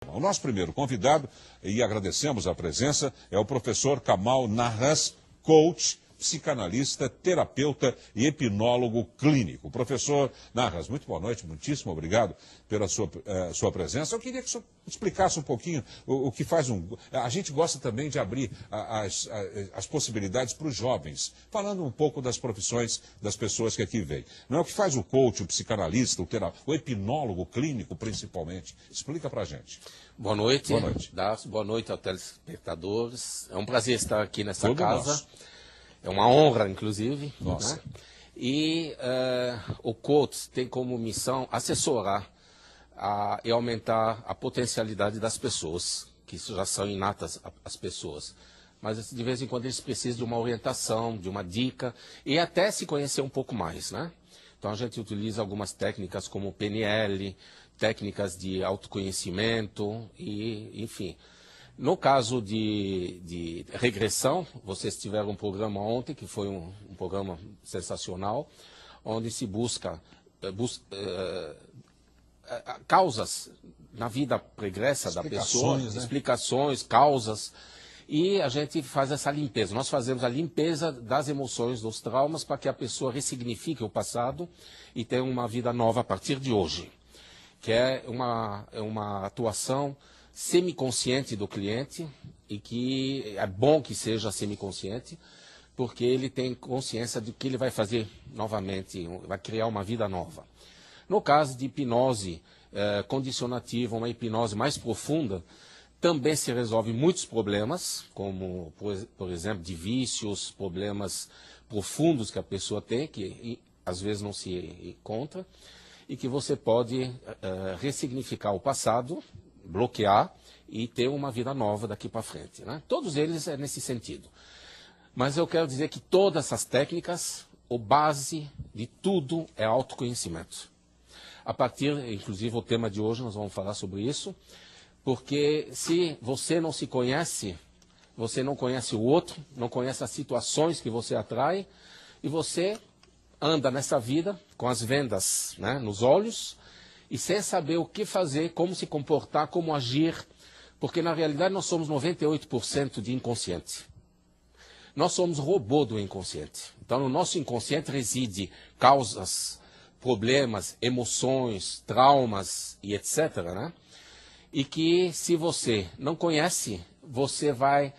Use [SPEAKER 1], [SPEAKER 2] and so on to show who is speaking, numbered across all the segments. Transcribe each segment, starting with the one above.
[SPEAKER 1] O nosso primeiro convidado, e agradecemos a presença, é o professor Kamal Narras, coach, psicanalista, terapeuta e hipnólogo clínico. Professor Narras, muito boa noite, muitíssimo obrigado pela sua presença. Eu queria que o senhor explicasse um pouquinho o que faz um... A gente gosta também de abrir as possibilidades para os jovens, falando um pouco das profissões das pessoas que aqui vêm. Não é o que faz o coach, o psicanalista, o hipnólogo clínico, principalmente. Explica para a gente.
[SPEAKER 2] Boa noite.
[SPEAKER 1] Boa noite.
[SPEAKER 2] Darcio, boa noite aos telespectadores. É um prazer estar aqui nessa
[SPEAKER 1] Todo
[SPEAKER 2] casa.
[SPEAKER 1] nosso.
[SPEAKER 2] É uma honra, inclusive.
[SPEAKER 1] Nossa.
[SPEAKER 2] Né? E o coach tem como missão assessorar e aumentar a potencialidade das pessoas, que isso já são inatas às pessoas. Mas de vez em quando eles precisam de uma orientação, de uma dica e até se conhecer um pouco mais, né? Então a gente utiliza algumas técnicas como PNL, técnicas de autoconhecimento e, enfim. No caso de regressão, vocês tiveram um programa ontem, que foi um programa sensacional, onde se busca causas na vida pregressa da pessoa,
[SPEAKER 1] né?
[SPEAKER 2] explicações, causas, e a gente faz essa limpeza. Nós fazemos a limpeza das emoções, dos traumas, para que a pessoa ressignifique o passado e tenha uma vida nova a partir de hoje, que é uma atuação semiconsciente do cliente, e que é bom que seja semiconsciente, porque ele tem consciência de que ele vai fazer novamente, vai criar uma vida nova. No caso de hipnose condicionativa, uma hipnose mais profunda, também se resolve muitos problemas, como, por exemplo, de vícios, problemas profundos que a pessoa tem, que às vezes não se encontra, e que você pode ressignificar o passado, bloquear e ter uma vida nova daqui para frente, né? Todos eles é nesse sentido. Mas eu quero dizer que todas essas técnicas, a base de tudo é autoconhecimento. A partir, inclusive o tema de hoje, nós vamos falar sobre isso, porque se você não se conhece, você não conhece o outro, não conhece as situações que você atrai, e você anda nessa vida com as vendas, né, nos olhos, e sem saber o que fazer, como se comportar, como agir, porque na realidade nós somos 98% de inconsciente. Nós somos robô do inconsciente. Então no nosso inconsciente reside causas, problemas, emoções, traumas e etc., né? E que se você não conhece, você vai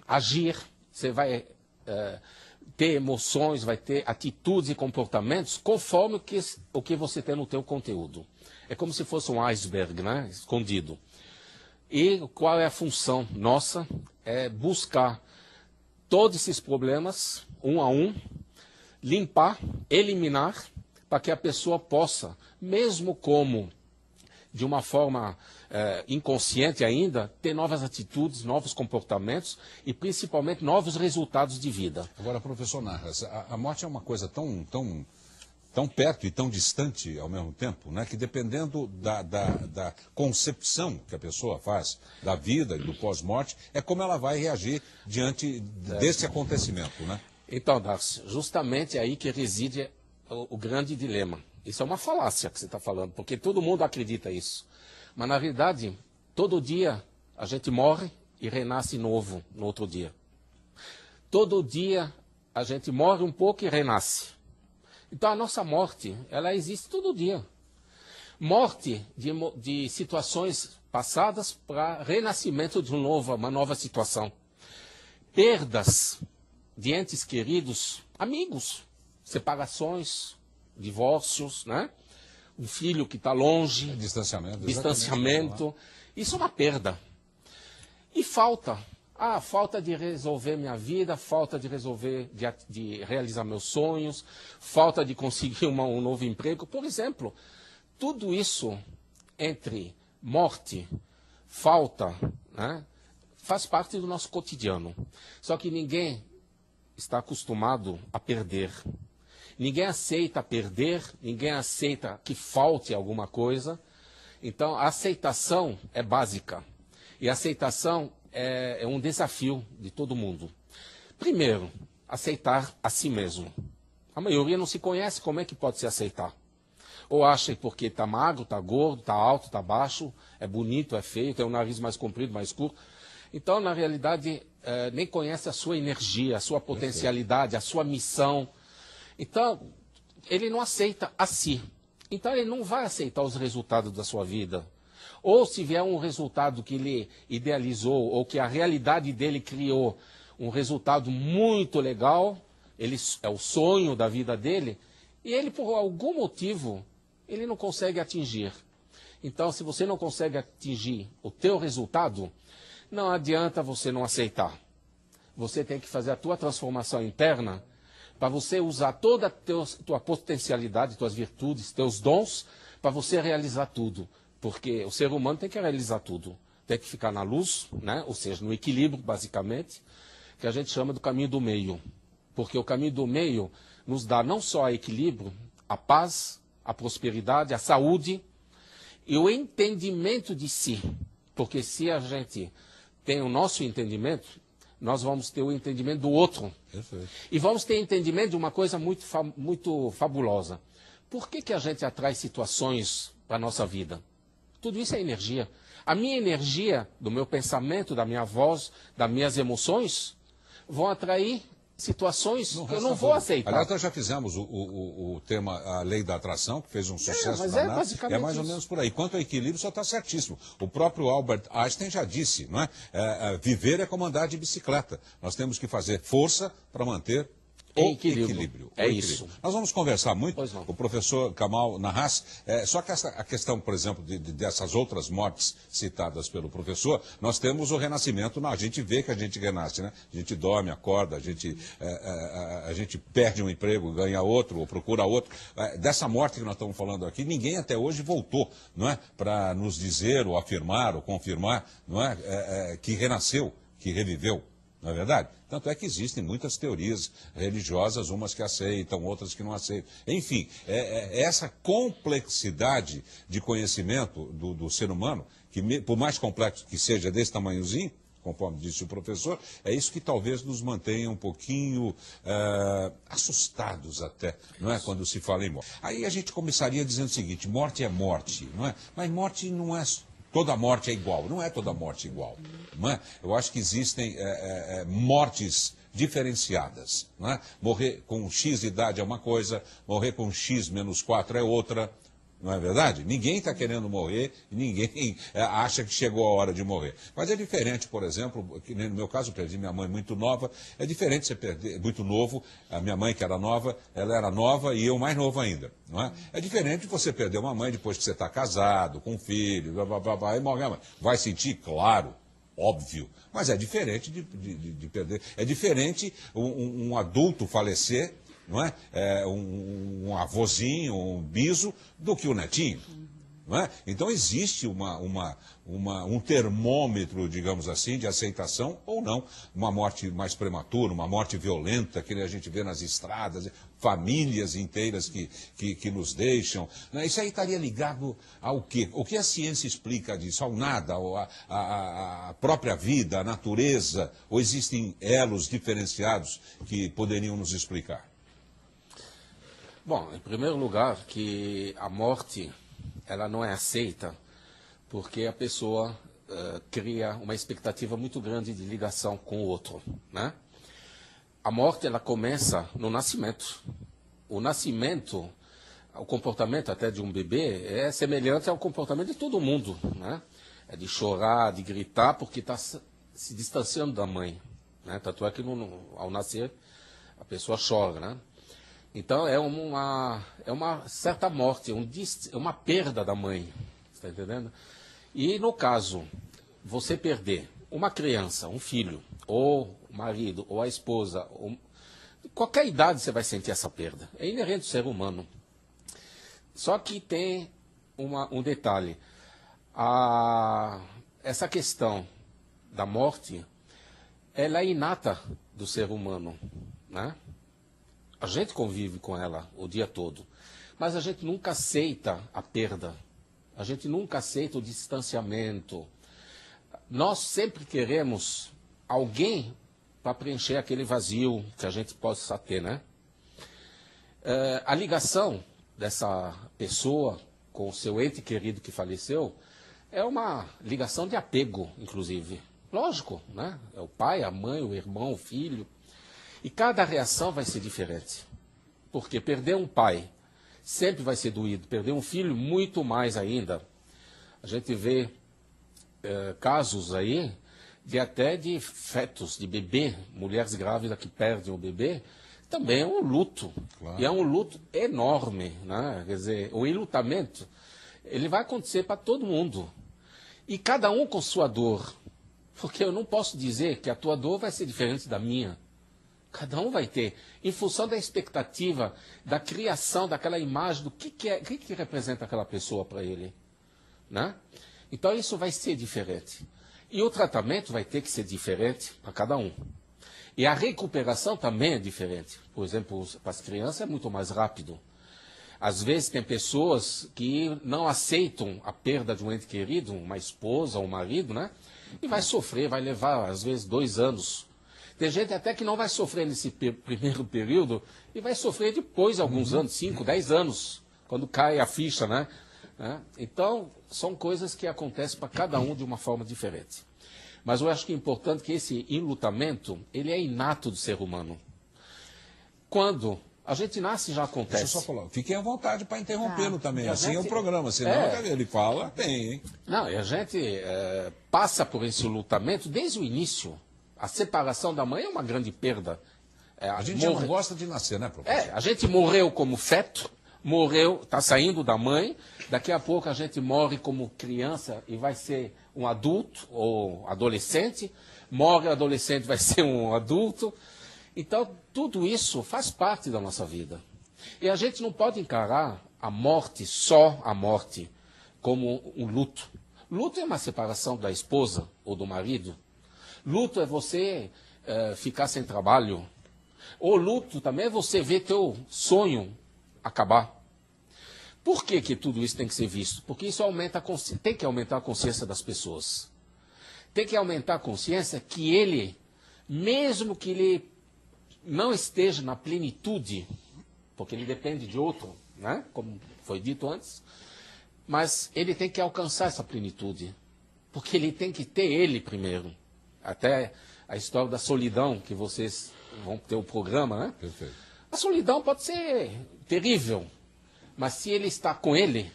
[SPEAKER 2] agir, você vai ter emoções, vai ter atitudes e comportamentos conforme o que você tem no teu conteúdo. É como se fosse um iceberg, né? Escondido. E qual é a função nossa? É buscar todos esses problemas, um a um, limpar, eliminar, para que a pessoa possa, mesmo como de uma forma inconsciente ainda, ter novas atitudes, novos comportamentos e principalmente novos resultados de vida.
[SPEAKER 1] Agora, professor Narras, a morte é uma coisa tão perto e tão distante ao mesmo tempo, né, que dependendo da concepção que a pessoa faz da vida e do pós-morte, é como ela vai reagir diante desse acontecimento, né?
[SPEAKER 2] Então, Darcio, justamente aí que reside o grande dilema. Isso é uma falácia que você está falando, porque todo mundo acredita isso. Mas, na realidade, todo dia a gente morre e renasce novo no outro dia. Todo dia a gente morre um pouco e renasce. Então, a nossa morte, ela existe todo dia. Morte de situações passadas para renascimento de uma nova situação. Perdas de entes queridos, amigos, separações, divórcios, né? Um filho que está longe, distanciamento, isso é uma perda. E falta de resolver minha vida, falta de resolver, de realizar meus sonhos, falta de conseguir um novo emprego, por exemplo. Tudo isso entre morte, falta, né, faz parte do nosso cotidiano. Só que ninguém está acostumado a perder. Ninguém aceita perder, ninguém aceita que falte alguma coisa. Então, a aceitação é básica. E a aceitação é um desafio de todo mundo. Primeiro, aceitar a si mesmo. A maioria não se conhece, como é que pode se aceitar? ou acha que porque está magro, está gordo, está alto, está baixo, é bonito, é feio, tem um nariz mais comprido, mais curto. Então, na realidade, nem conhece a sua energia, a sua potencialidade, a sua missão. Então, ele não aceita a si. Então, ele não vai aceitar os resultados da sua vida. Ou se vier um resultado que ele idealizou, ou que a realidade dele criou um resultado muito legal, ele é o sonho da vida dele, e ele, por algum motivo, ele não consegue atingir. Então, se você não consegue atingir o teu resultado, não adianta você não aceitar. Você tem que fazer a tua transformação interna para você usar toda a tua potencialidade, tuas virtudes, teus dons, para você realizar tudo. Porque o ser humano tem que realizar tudo. Tem que ficar na luz, né? Ou seja, no equilíbrio, basicamente, que a gente chama do caminho do meio. Porque o caminho do meio nos dá não só equilíbrio, a paz, a prosperidade, a saúde e o entendimento de si. Porque se a gente tem o nosso entendimento, nós vamos ter o entendimento do outro.
[SPEAKER 1] Perfeito.
[SPEAKER 2] E vamos ter entendimento de uma coisa muito fabulosa. Por que a gente atrai situações para a nossa vida? Tudo isso é energia. A minha energia, do meu pensamento, da minha voz, das minhas emoções, vão atrair situações que eu não vou aceitar.
[SPEAKER 1] Aliás, nós já fizemos o tema, a lei da atração, que fez um sucesso danado.
[SPEAKER 2] Basicamente
[SPEAKER 1] É mais ou menos por aí. Quanto ao equilíbrio, só está certíssimo. O próprio Albert Einstein já disse, não é? Viver é como andar de bicicleta. Nós temos que fazer força para manter o equilíbrio.
[SPEAKER 2] É isso.
[SPEAKER 1] Nós vamos conversar muito
[SPEAKER 2] com
[SPEAKER 1] o professor Kamal Nahas, só que a questão, por exemplo, dessas outras mortes citadas pelo professor, nós temos o renascimento, a gente vê que a gente renasce, né? A gente dorme, acorda, a gente perde um emprego, ganha outro, ou procura outro. Dessa morte que nós estamos falando aqui, ninguém até hoje voltou, não é? Para nos dizer, ou afirmar, ou confirmar, não é? Que renasceu, que reviveu. Não é verdade? Tanto é que existem muitas teorias religiosas, umas que aceitam, outras que não aceitam. Enfim, essa complexidade de conhecimento do ser humano, que por mais complexo que seja desse tamanhozinho, conforme disse o professor, é isso que talvez nos mantenha um pouquinho assustados até, não é? Quando se fala em morte. Aí a gente começaria dizendo o seguinte, morte é morte, não é? Mas morte não é... Toda morte é igual, não é toda morte igual. Não é? Eu acho que existem mortes diferenciadas. Não é? Morrer com X idade é uma coisa, morrer com X menos 4 é outra. Não é verdade? Ninguém está querendo morrer, ninguém acha que chegou a hora de morrer. Mas é diferente, por exemplo, que no meu caso, eu perdi minha mãe muito nova, é diferente você perder muito novo, a minha mãe que era nova, ela era nova e eu mais novo ainda. Não é? É diferente de você perder uma mãe depois que você está casado, com um filho, e morre a mãe. Vai sentir, claro, óbvio, mas é diferente de perder. É diferente um adulto falecer, não é? Um avôzinho, um biso, do que o netinho. Não é? Então existe um termômetro, digamos assim, de aceitação ou não. Uma morte mais prematura, uma morte violenta, que a gente vê nas estradas, famílias inteiras que nos deixam. Isso aí estaria ligado ao quê? O que a ciência explica disso? Ao nada, à própria vida, à natureza? Ou existem elos diferenciados que poderiam nos explicar?
[SPEAKER 2] Bom, em primeiro lugar, que a morte, ela não é aceita porque a pessoa cria uma expectativa muito grande de ligação com o outro, né? A morte, ela começa no nascimento. O nascimento, o comportamento até de um bebê é semelhante ao comportamento de todo mundo, né? É de chorar, de gritar, porque está se distanciando da mãe, né? Tanto é que ao nascer a pessoa chora, né? Então, é uma certa morte, é uma perda da mãe, está entendendo? E, no caso, você perder uma criança, um filho, ou o marido, ou a esposa, qualquer idade você vai sentir essa perda. É inerente ao ser humano. Só que tem um detalhe. Essa questão da morte, ela é inata do ser humano, né? A gente convive com ela o dia todo, mas a gente nunca aceita a perda, a gente nunca aceita o distanciamento. Nós sempre queremos alguém para preencher aquele vazio que a gente possa ter, né? A ligação dessa pessoa com o seu ente querido que faleceu é uma ligação de apego, inclusive. Lógico, né? É o pai, a mãe, o irmão, o filho. E cada reação vai ser diferente. Porque perder um pai sempre vai ser doído. Perder um filho, muito mais ainda. A gente vê casos aí até de fetos, de bebê, mulheres grávidas que perdem o bebê, também é um luto. Claro. E é um luto enorme, né? Quer dizer, o enlutamento, ele vai acontecer para todo mundo. E cada um com sua dor. Porque eu não posso dizer que a tua dor vai ser diferente da minha. Cada um vai ter, em função da expectativa, da criação, daquela imagem, do que representa aquela pessoa para ele. Né? Então isso vai ser diferente. E o tratamento vai ter que ser diferente para cada um. E a recuperação também é diferente. Por exemplo, para as crianças é muito mais rápido. Às vezes tem pessoas que não aceitam a perda de um ente querido, uma esposa, um marido, né? E vai sofrer, vai levar, às vezes, 2 anos. Tem gente até que não vai sofrer nesse primeiro período e vai sofrer depois de alguns anos, 5, 10 anos, quando cai a ficha, né? Então, são coisas que acontecem para cada um de uma forma diferente. Mas eu acho que é importante que esse enlutamento, ele é inato do ser humano. Quando a gente nasce, já acontece.
[SPEAKER 1] Deixa eu só falar, fiquem à vontade para interrompê-lo também, assim é o programa, senão ele fala, tem, hein?
[SPEAKER 2] Não, e a gente passa por esse lutamento desde o início. A separação da mãe é uma grande perda.
[SPEAKER 1] A gente já não gosta de nascer, né, professor?
[SPEAKER 2] A gente morreu como feto, morreu, está saindo da mãe, daqui a pouco a gente morre como criança e vai ser um adulto ou adolescente, morre adolescente, vai ser um adulto. Então, tudo isso faz parte da nossa vida. E a gente não pode encarar a morte, só a morte, como um luto. Luto é uma separação da esposa ou do marido. Luto é você ficar sem trabalho. Ou luto também é você ver teu sonho acabar. Por que tudo isso tem que ser visto? Porque isso tem que aumentar a consciência das pessoas. Tem que aumentar a consciência que ele, mesmo que ele não esteja na plenitude, porque ele depende de outro, né? Como foi dito antes, mas ele tem que alcançar essa plenitude, porque ele tem que ter ele primeiro. Até a história da solidão, que vocês vão ter o programa, né?
[SPEAKER 1] Perfeito.
[SPEAKER 2] A solidão pode ser terrível, mas se ele está com ele,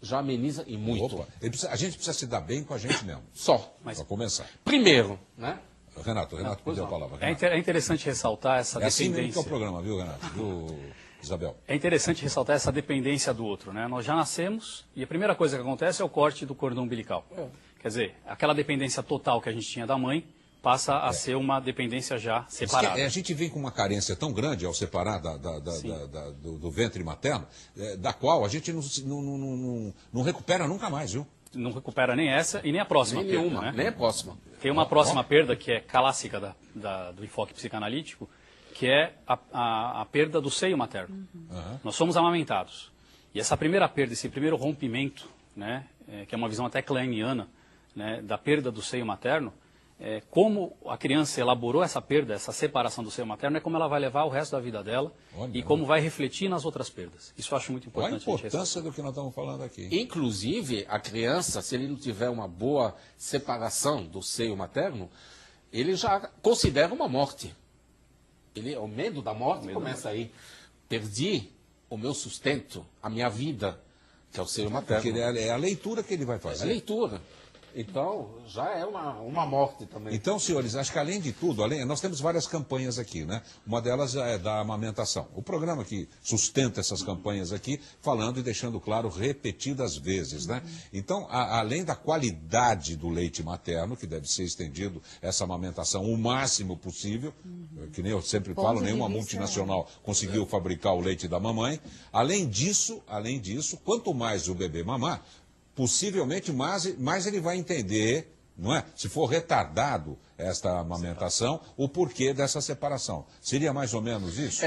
[SPEAKER 2] já ameniza e muito.
[SPEAKER 1] Opa, a gente precisa se dar bem com a gente mesmo.
[SPEAKER 2] Só.
[SPEAKER 1] Para começar.
[SPEAKER 2] Primeiro, né?
[SPEAKER 1] Renato pediu a palavra. Renato.
[SPEAKER 3] É interessante ressaltar essa dependência.
[SPEAKER 1] É assim mesmo que é o programa, viu, Renato? Viu, Isabel?
[SPEAKER 3] É interessante ressaltar essa dependência do outro, né? Nós já nascemos e a primeira coisa que acontece é o corte do cordão umbilical. Quer dizer, aquela dependência total que a gente tinha da mãe passa a ser uma dependência já separada.
[SPEAKER 1] A gente vem com uma carência tão grande ao separar do ventre materno, da qual a gente não recupera nunca mais, viu?
[SPEAKER 3] Não recupera nem essa e nem a próxima
[SPEAKER 2] Nem
[SPEAKER 3] perda,
[SPEAKER 2] nenhuma,
[SPEAKER 3] né?
[SPEAKER 2] nem a próxima.
[SPEAKER 3] Tem uma próxima perda que é clássica do enfoque psicanalítico, que é a perda do seio materno. Nós somos amamentados. E essa primeira perda, esse primeiro rompimento, né, que é uma visão até kleiniana, né, da perda do seio materno, como a criança elaborou essa perda, essa separação do seio materno, é como ela vai levar o resto da vida dela e como vai refletir nas outras perdas. Isso eu acho muito importante.
[SPEAKER 1] Qual a importância do que nós estamos falando aqui?
[SPEAKER 2] Inclusive, a criança, se ele não tiver uma boa separação do seio materno, ele já considera uma morte. O medo da morte começa aí. Perdi o meu sustento, a minha vida, que é o seio materno.
[SPEAKER 1] Porque é a leitura que ele vai fazer.
[SPEAKER 2] É a leitura. Então, já é uma morte também.
[SPEAKER 1] Então, senhores, acho que além de tudo, nós temos várias campanhas aqui, né? Uma delas é da amamentação. O programa que sustenta essas campanhas aqui, falando e deixando claro repetidas vezes, né? Então, além da qualidade do leite materno, que deve ser estendido essa amamentação o máximo possível, que nem eu sempre falo, nenhuma multinacional conseguiu fabricar o leite da mamãe. Além disso, quanto mais o bebê mamar, possivelmente mais ele vai entender, não é? Se for retardado esta amamentação, o porquê dessa separação. Seria mais ou menos isso?